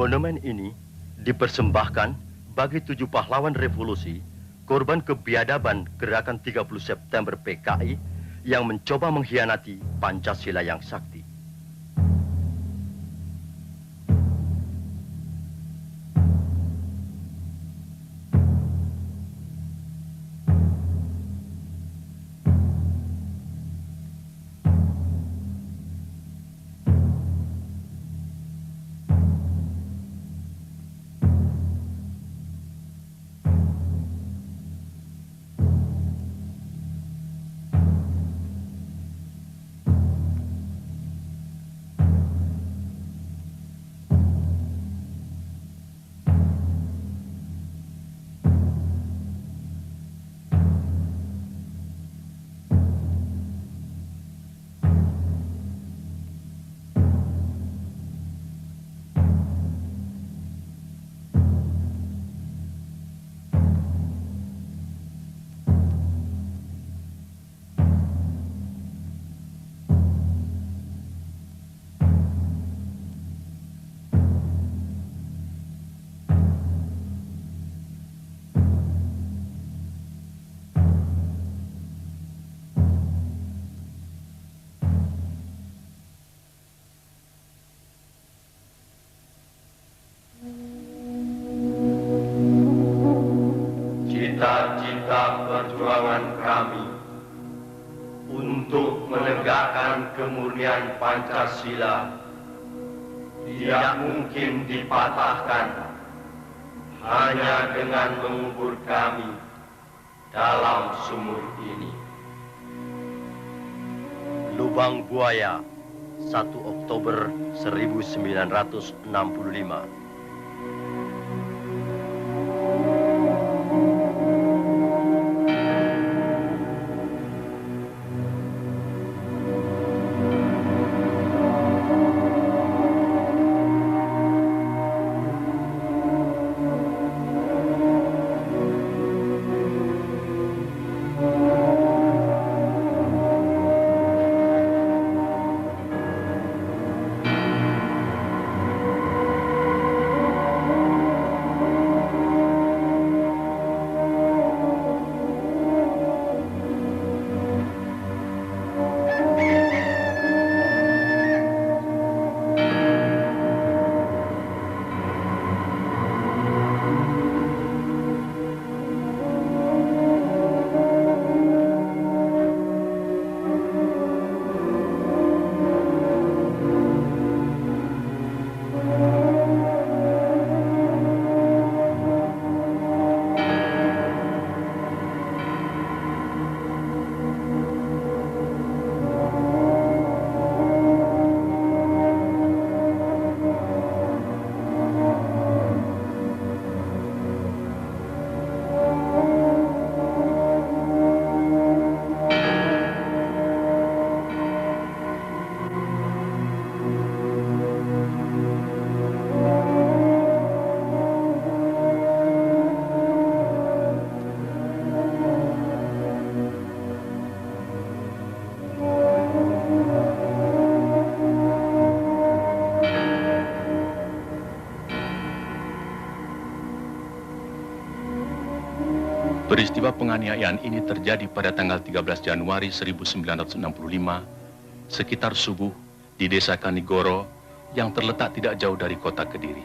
Monumen ini dipersembahkan bagi 7 pahlawan revolusi, korban kebiadaban gerakan 30 September PKI yang mencoba mengkhianati Pancasila yang sakti. Cita-cita perjuangan kami untuk menegakkan kemurnian Pancasila tidak mungkin dipatahkan hanya dengan mengubur kami dalam sumur ini. Lubang Buaya, 1 Oktober 1965. Peristiwa penganiayaan ini terjadi pada tanggal 13 Januari 1965, sekitar subuh di Desa Kanigoro yang terletak tidak jauh dari kota Kediri.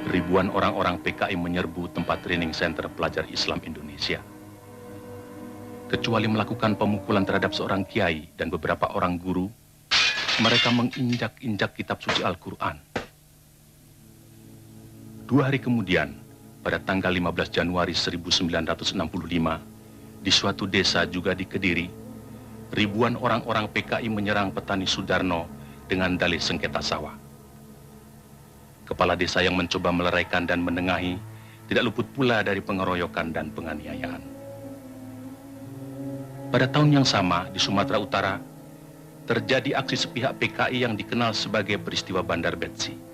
Ribuan orang-orang PKI menyerbu tempat training center pelajar Islam Indonesia. Kecuali melakukan pemukulan terhadap seorang kiai dan beberapa orang guru, mereka menginjak-injak kitab suci Al-Quran. 2 hari kemudian, pada tanggal 15 Januari 1965, di suatu desa juga di Kediri, ribuan orang-orang PKI menyerang petani Sudarno dengan dalih sengketa sawah. Kepala desa yang mencoba meleraikan dan menengahi tidak luput pula dari pengeroyokan dan penganiayaan. Pada tahun yang sama, di Sumatera Utara, terjadi aksi sepihak PKI yang dikenal sebagai peristiwa Bandar Betsi.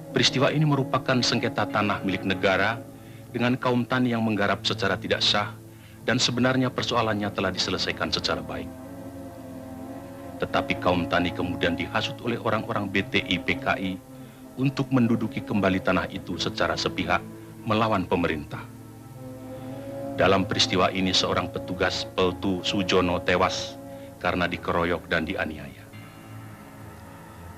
Peristiwa ini merupakan sengketa tanah milik negara dengan kaum tani yang menggarap secara tidak sah dan sebenarnya persoalannya telah diselesaikan secara baik. Tetapi kaum tani kemudian dihasut oleh orang-orang BTI PKI untuk menduduki kembali tanah itu secara sepihak melawan pemerintah. Dalam peristiwa ini seorang petugas Peltu Sujono tewas karena dikeroyok dan dianiaya.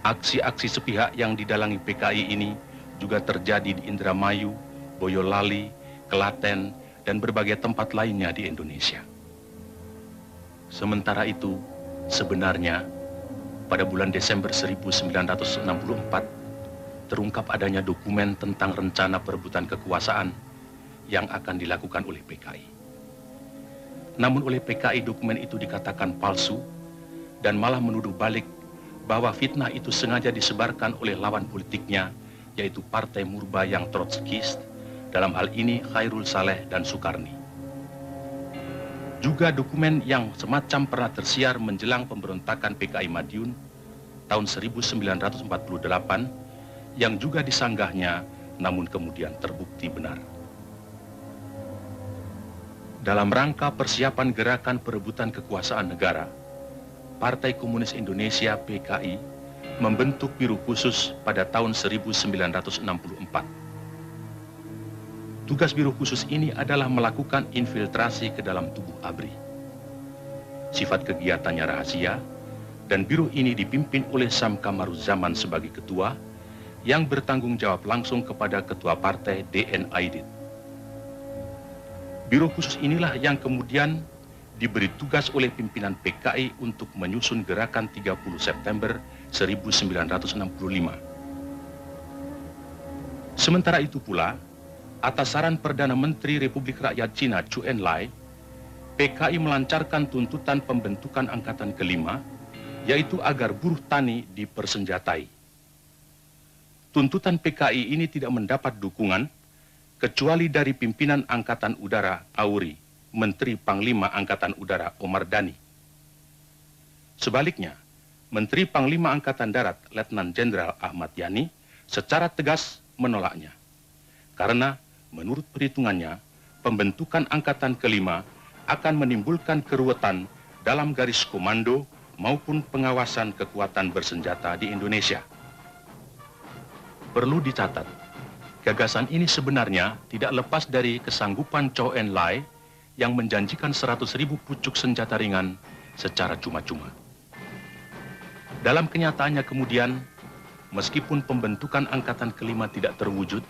Aksi-aksi sepihak yang didalangi PKI ini juga terjadi di Indramayu, Boyolali, Klaten, dan berbagai tempat lainnya di Indonesia. Sementara itu, sebenarnya pada bulan Desember 1964 terungkap adanya dokumen tentang rencana perebutan kekuasaan yang akan dilakukan oleh PKI. Namun oleh PKI dokumen itu dikatakan palsu dan malah menuduh balik bahwa fitnah itu sengaja disebarkan oleh lawan politiknya, yaitu Partai Murba yang Trotskis, dalam hal ini Khairul Saleh dan Sukarni. Juga dokumen yang semacam pernah tersiar menjelang pemberontakan PKI Madiun tahun 1948 yang juga disanggahnya namun kemudian terbukti benar. Dalam rangka persiapan gerakan perebutan kekuasaan negara, Partai Komunis Indonesia PKI membentuk Biro Khusus pada tahun 1964. Tugas Biro Khusus ini adalah melakukan infiltrasi ke dalam tubuh ABRI. Sifat kegiatannya rahasia, dan biro ini dipimpin oleh Sam Kamaruzaman sebagai ketua, yang bertanggung jawab langsung kepada ketua partai DN Aidit. Biro Khusus inilah yang kemudian diberi tugas oleh pimpinan PKI untuk menyusun gerakan 30 September 1965. Sementara itu pula, atas saran Perdana Menteri Republik Rakyat Cina Zhou Enlai, PKI melancarkan tuntutan pembentukan Angkatan Kelima, yaitu agar buruh tani dipersenjatai. Tuntutan PKI ini tidak mendapat dukungan, kecuali dari pimpinan Angkatan Udara Auri, Menteri Panglima Angkatan Udara Omar Dhani. Sebaliknya, Menteri Panglima Angkatan Darat Letnan Jenderal Ahmad Yani secara tegas menolaknya. Karena menurut perhitungannya, pembentukan Angkatan Kelima akan menimbulkan keruwetan dalam garis komando maupun pengawasan kekuatan bersenjata di Indonesia. Perlu dicatat, gagasan ini sebenarnya tidak lepas dari kesanggupan Zhou Enlai yang menjanjikan 100.000 pucuk senjata ringan secara cuma-cuma. Dalam kenyataannya kemudian, meskipun pembentukan Angkatan Kelima tidak terwujud,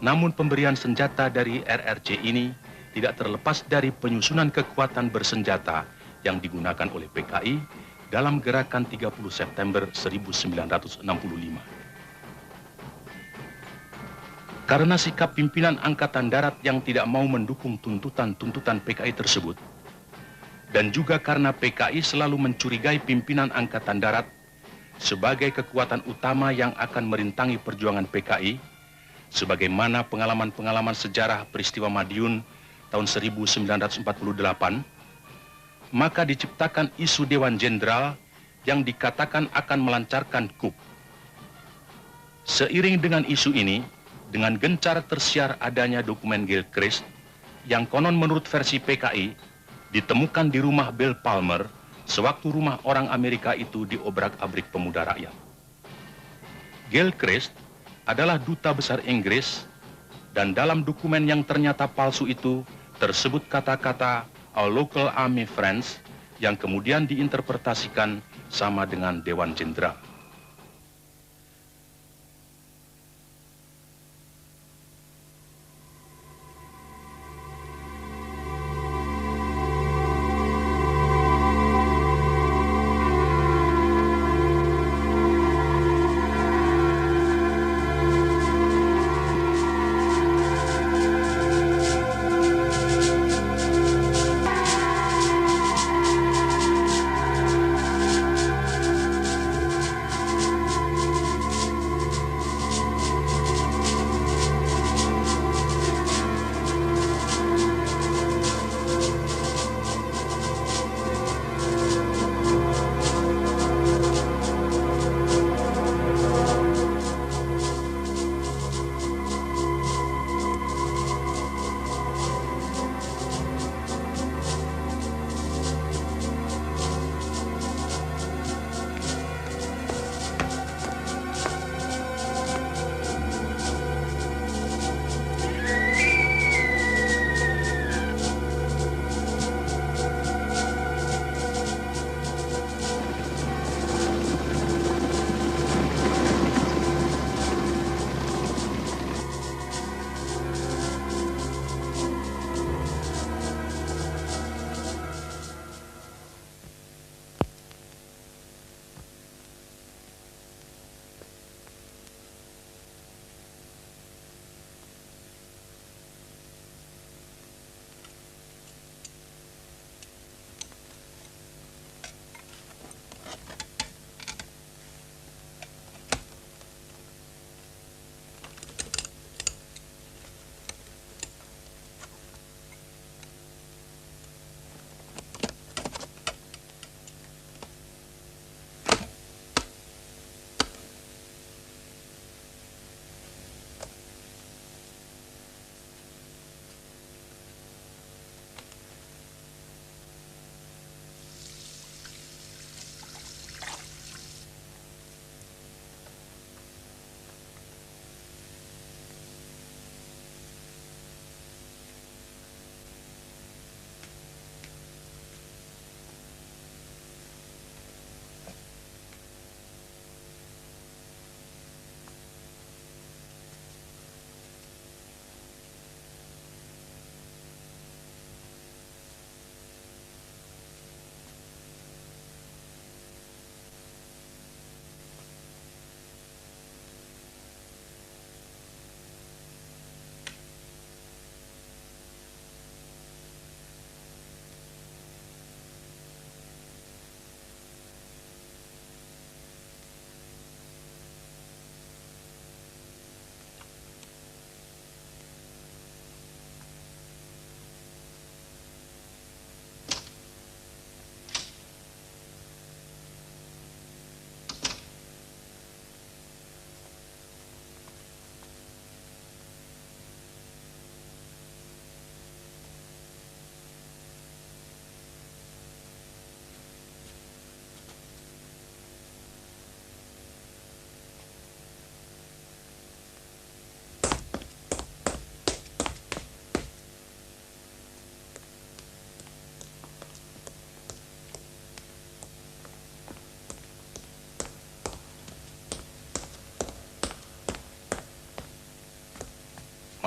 namun pemberian senjata dari RRC ini tidak terlepas dari penyusunan kekuatan bersenjata yang digunakan oleh PKI dalam gerakan 30 September 1965. Karena sikap pimpinan Angkatan Darat yang tidak mau mendukung tuntutan-tuntutan PKI tersebut, dan juga karena PKI selalu mencurigai pimpinan Angkatan Darat sebagai kekuatan utama yang akan merintangi perjuangan PKI, sebagaimana pengalaman-pengalaman sejarah peristiwa Madiun tahun 1948, maka diciptakan isu Dewan Jenderal yang dikatakan akan melancarkan coup. Seiring dengan isu ini, dengan gencar tersiar adanya dokumen Gilchrist yang konon menurut versi PKI ditemukan di rumah Bill Palmer sewaktu rumah orang Amerika itu diobrak-abrik pemuda rakyat. Gilchrist adalah duta besar Inggris, dan dalam dokumen yang ternyata palsu itu tersebut kata-kata "Our local army friends" yang kemudian diinterpretasikan sama dengan Dewan Jenderal.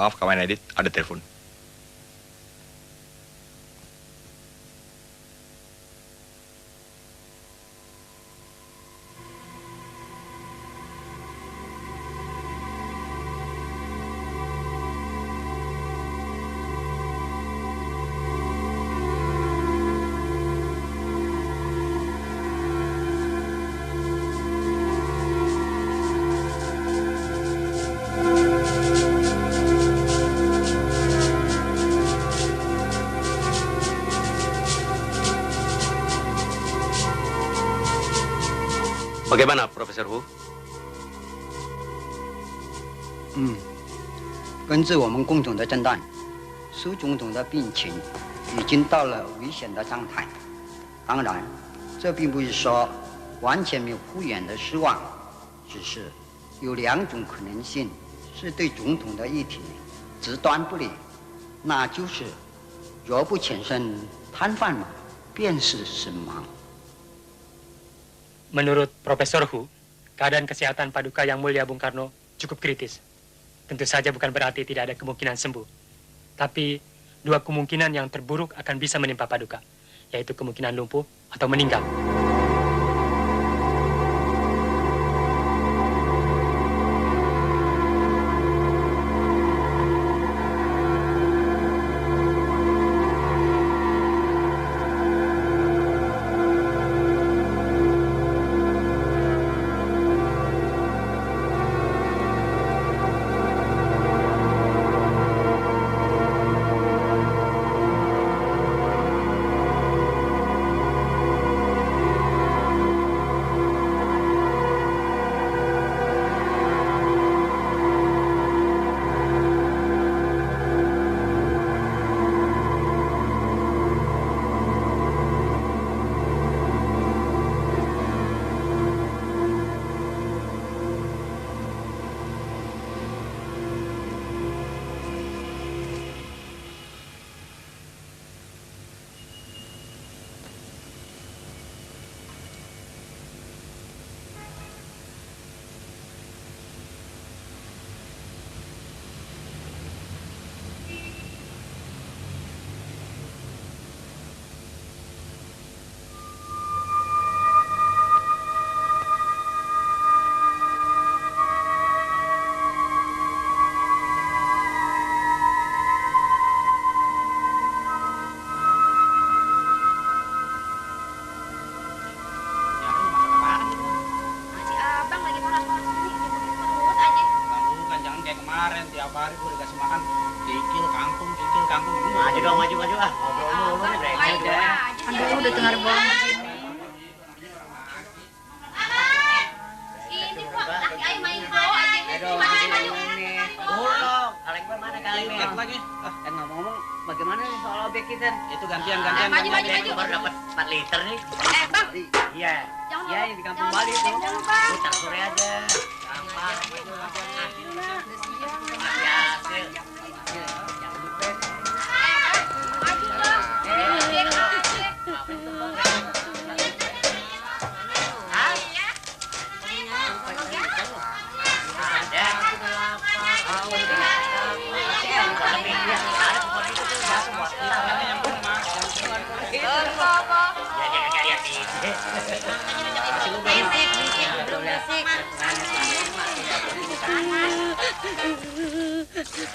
Maaf, Kawan Edit, ada telepon. Bagaimana, Profesor Hu? 根据我们共同的诊断，苏总统的病情已经到了危险的状态。当然，这并不是说完全没有复原的希望，只是有2种可能性是对总统的议题极端不利，那就是若不全身瘫痪嘛，便是死亡。 Menurut Profesor Hu, keadaan kesehatan Paduka Yang Mulia Bung Karno cukup kritis. Tentu saja bukan berarti tidak ada kemungkinan sembuh. Tapi 2 kemungkinan yang terburuk akan bisa menimpa Paduka, yaitu kemungkinan lumpuh atau meninggal.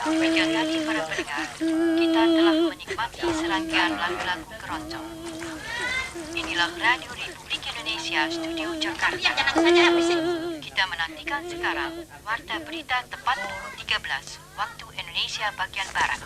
Demikian tadi para pendengar, kita telah menikmati serangkaian lagu-lagu keroncong. Inilah Radio Republik Indonesia, Studio Jakarta. Kita menantikan sekarang Warta Berita tepat pukul 13 waktu Indonesia bagian Barat.